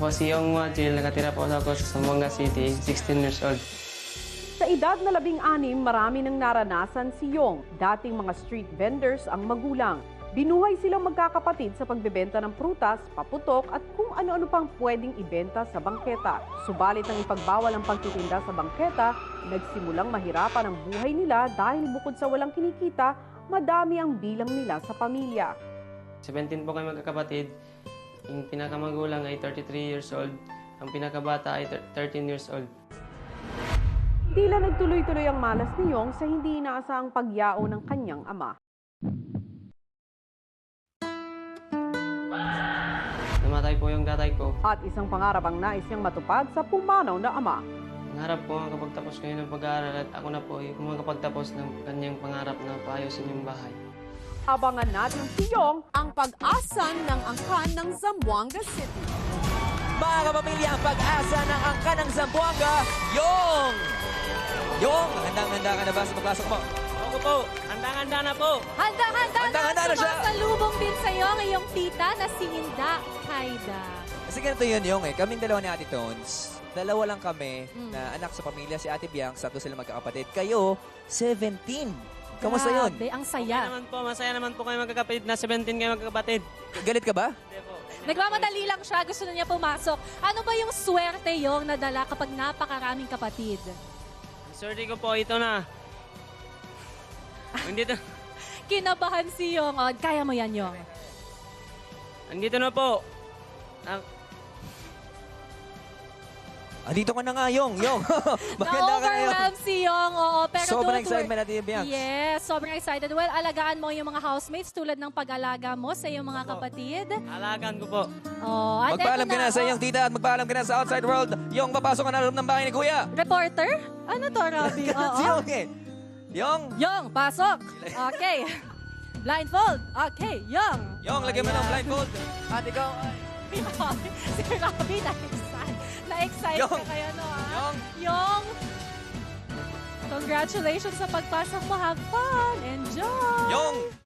po si Yong Wajil, nakatira po ako sa Zamboanga City, 16 years old. Sa edad na 16, marami nang naranasan si Yong. Dating mga street vendors ang magulang. Binuhay silang magkakapatid sa pagbebenta ng prutas, paputok at kung ano-ano pang pwedeng ibenta sa bangketa. Subalit nang ipagbawal ang pagtitinda sa bangketa, nagsimulang mahirapan ang buhay nila dahil bukod sa walang kinikita, madami ang bilang nila sa pamilya. 17 po kami magkakapatid. Yung pinakamagulang ay 33 years old. Ang pinakabata ay 13 years old. Tila nagtuloy-tuloy ang malas ni Yong sa hindi inaasahang pagyao ng kanyang ama. Namatay po yung tatay ko. At isang pangarap ang nais niyang matupad sa pumanaw na ama. Nangarap po makapagtapos kayo ng pag-aaral at ako na po yung makapagtapos ng kanyang pangarap na paayusin yung bahay. Abangan natin si Yong. Ang pag-asa ng angkan ng Zamboanga City. Mga kapamilya, ang pag-asa ng angka ng Zamboanga, Yong! Yong, handang-handa ka na ba sa pagpasok mo? Ako po, handang-handa na po. Handang-handa na siya. Sumasalubong din sa'yo ang iyong tita na si Inda Haida. Kasi ganito yun, Yong eh. Kaming dalawa ni Ate Tones, dalawa lang kami na anak sa pamilya, si Ate Biang, tatlo sila magkakapatid. Kayo, 17. Kamusta yun? Grabe, ang Kaya saya. naman po, masaya naman po kayo magkakapatid na 17 kayo magkakapatid. Galit ka ba? Hindi po. Nagmamadali lang siya, gusto na niya pumasok. Ano ba yung swerte yung nadala kapag napakaraming kapatid? Ang swerte ko po, ito na. Andito, Kinabahan si Yong. Oh, kaya mo yan, Yong. andito na po. Andito ka na nga, Yong. Yong. Maganda ka na, Yong. Na-overwhelm si Yong, oo. Pero Sobrang don't excitement, worry. Ate Biang. Yes, sobrang excited. Well, alagaan mo yung mga housemates tulad ng pag-alaga mo sa iyong mga kapatid. Alagaan ko po. Oh, at Magpaalam eto ka na sa iyong tita at magpaalam ka na sa outside world. Yong, papasok ka na loob ng bahay ni Kuya. Reporter? Ano to, Robby? Oo. Si Yong eh. Yong. Yong, pasok. Okay. Blindfold. Okay, Yong. Yong, lagyan mo ng blindfold. At ikaw ay... Si Robby na-excite Yong. ka kaya, no, ha? Yong. Yong. Congratulations sa pagpasok mo. Have fun. Enjoy. Yong.